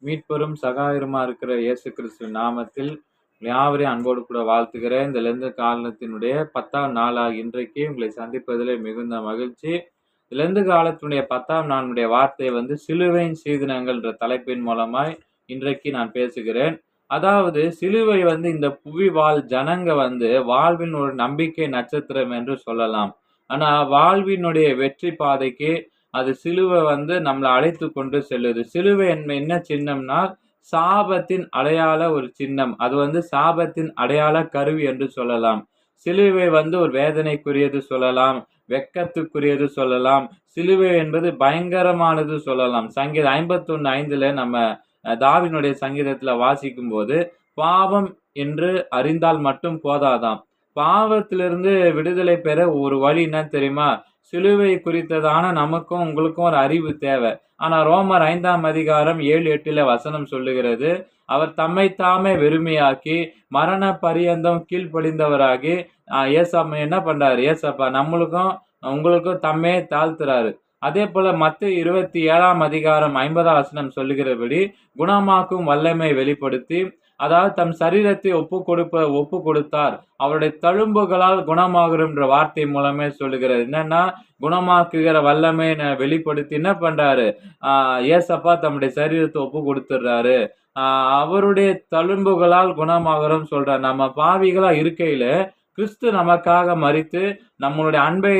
மீட்பெரும் சகாயருமா இருக்கிற இயேசு கிறிஸ்து நாமத்தில் யாவரையும் அன்போடு கூட வாழ்த்துகிறேன். இந்த லெந்து காலத்தினுடைய 10ஆம் நாளாக இன்றைக்கு உங்களை சந்திப்பதிலே மிகுந்த மகிழ்ச்சி. லெந்து காலத்தினுடைய 10ஆம் நாளுடைய வார்த்தை சிலுவையின் சீதனங்கள் என்ற தலைப்பின் மூலமாய் இன்றைக்கு நான் பேசுகிறேன். அதாவது சிலுவை இந்த புவி ஜனங்க வாழ்வின் ஒரு நம்பிக்கை நட்சத்திரம் என்று சொல்லலாம். ஆனா வாழ்வினுடைய வெற்றி பாதைக்கு அது சிலுவை நம்மளை அழைத்து கொண்டு செல்லுது. சிலுவை என்ன சின்னம்னா சாபத்தின் அடையாள ஒரு சின்னம். அது சாபத்தின் அடையாள கருவி என்று சொல்லலாம். சிலுவை ஒரு வேதனைக்குரியது சொல்லலாம், வெட்கத்துக்குரியது சொல்லலாம். சிலுவை என்பது பயங்கரமானது சொல்லலாம். சங்கீதம் 51:5 நம்ம தாவீதுடைய சங்கீதத்துல வாசிக்கும் போது, பாவம் என்று அறிந்தால் மட்டும் போதாதாம், பாவத்திலிருந்து விடுதலை பெற ஒரு வழி என்ன தெரியுமா? சிலுவை குறித்ததான நமக்கும் உங்களுக்கும் ஒரு அறிவு தேவை. ஆனா ரோமர் 5ஆம் அதிகாரம் 7-8 வசனம் சொல்லுகிறது, அவர் தம்மை தாமே வெறுமையாக்கி மரண பரியந்தம் கீழ்ப்படிந்தவராகி ஏசப்பா என்ன பண்றாரு? ஏசப்பா நம்மளுக்கும் உங்களுக்கும் தம்மே தாழ்த்துறாரு. அதே போல மத்தேயு 27ஆம் அதிகாரம் 50ஆம் வசனம் சொல்லுகிறபடி குணமாக்கும் வல்லமை வெளிப்படுத்தி, அதாவது தம் சரீரத்தை ஒப்பு கொடுத்தார், அவருடைய தழும்புகளால் குணமாகிறோம் என்ற வார்த்தை மூலமே சொல்லுகிறது. என்னன்னா குணமாக்குகிற வல்லமை வெளிப்படுத்தி என்ன பண்றாரு? ஏசப்பா தம்முடைய சரீரத்தை ஒப்பு கொடுத்துடுறாரு. அவருடைய தழும்புகளால் குணமாகிறோம் சொல்றார். நம்ம பாவிகளா இருக்கையில கிறிஸ்து நமக்காக மரித்து நம்மளுடைய அன்பை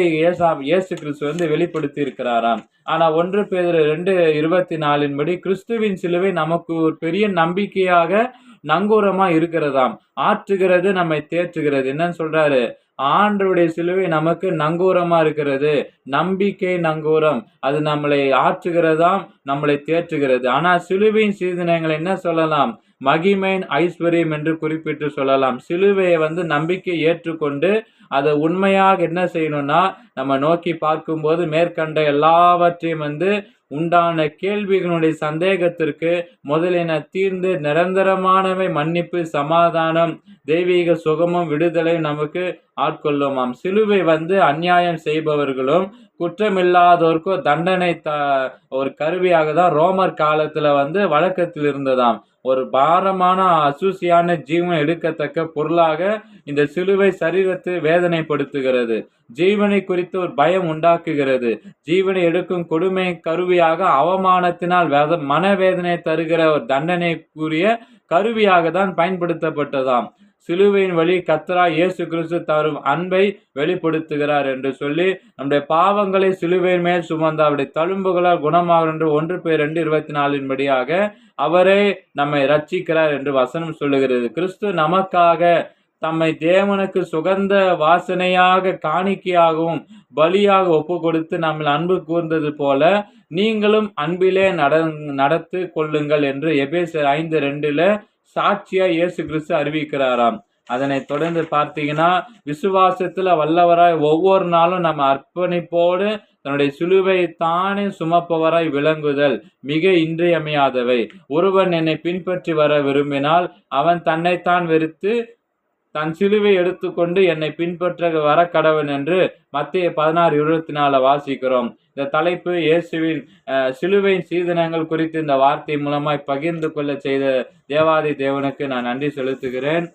இயேசு கிறிஸ்து வெளிப்படுத்தி இருக்கிறாராம். ஆனா 1 பேதுரு 2:24 படி கிறிஸ்துவின் சிலுவை நமக்கு ஒரு பெரிய நம்பிக்கையாக நங்கூரமா இருக்கிறதாம். ஆற்றுகிறது, நம்மை தேற்றுகிறது. என்னன்னு சொல்றாரு? ஆண்டவருடைய சிலுவை நமக்கு நங்கூரமா இருக்கிறது. நம்பிக்கை நங்கூரம். அது நம்மளை ஆற்றுகிறதாம், நம்மளை தேற்றுகிறது. ஆனா சிலுவையின் சீதனங்களை என்ன சொல்லலாம்? மகிமையின் ஐஸ்வர்யம் என்று குறிப்பிட்டு சொல்லலாம். சிலுவையை நம்பிக்கை ஏற்றுக்கொண்டு அதை உண்மையாக என்ன செய்யணும்னா, நம்ம நோக்கி பார்க்கும்போது மேற்கண்ட எல்லாவற்றையும் உண்டான கேள்விகளுடைய சந்தேகத்திற்கு முதலின தீர்ந்து நிரந்தரமானவை மன்னிப்பு, சமாதானம், தெய்வீக சுகமும் விடுதலை நமக்கு ஆட்கொள்ளுமாம். சிலுவை அநியாயம் செய்பவர்களும் குற்றமில்லாதோருக்கும் தண்டனை ஒரு கருவியாக தான் ரோமர் காலத்துல வழக்கத்தில் இருந்ததாம். ஒரு பாரமான அசூசியான ஜீவன் எடுக்கத்தக்க பொருளாக இந்த சிலுவை சரீரத்தை வேதனைப்படுத்துகிறது. ஜீவனை குறித்து ஒரு பயம் உண்டாக்குகிறது. ஜீவனை எடுக்கும் கொடுமை கருவியாக, அவமானத்தினால் மனவேதனை தருகிற ஒரு தண்டனைக்குரிய கருவியாக தான் பயன்படுத்தப்பட்டதாம். சிலுவையின் வழி கர்த்தராகிய இயேசு கிறிஸ்து தரும் அன்பை வெளிப்படுத்துகிறார் என்று சொல்லி, நம்முடைய பாவங்களை சிலுவையின் மேல் சுமந்த அவருடைய தழும்புகளால் குணமாகும் என்று 1 பேதுரு 2:24 படியாக அவரே நம்மை ரட்சிக்கிறார் என்று வசனம் சொல்லுகிறது. கிறிஸ்து நமக்காக தம்மை தேவனுக்கு சுகந்த வாசனையாக, காணிக்கையாகவும் பலியாக ஒப்பு கொடுத்து நம்ம அன்பு கூர்ந்தது போல நீங்களும் அன்பிலே நடத்து கொள்ளுங்கள் என்று எபேசியர் 5:2 சாட்சியா இயேசு கிறிஸ்து அறிவிக்கிறாராம். அதனை தொடர்ந்து பார்த்தீங்கன்னா, விசுவாசத்துல வல்லவராய் ஒவ்வொரு நாளும் நம்ம அர்ப்பணிப்போடு தன்னுடைய சிலுவை தானே சுமப்பவராய் விளங்குதல் மிக இன்றியமையாதவை. ஒருவன் என்னை பின்பற்றி வர விரும்பினால் அவன் தன்னைத்தான் வெறுத்து தன் சிலுவை எடுத்துக்கொண்டு என்னை பின்பற்ற வர கடவன் என்று மத்தேயு 16:24 வாசிக்கிறோம். இந்த தலைப்பு இயேசுவின் சிலுவையின் சீதனங்கள் குறித்து இந்த வார்த்தை மூலமாய் பகிர்ந்து கொள்ள செய்த தேவாதி தேவனுக்கு நான் நன்றி செலுத்துகிறேன்.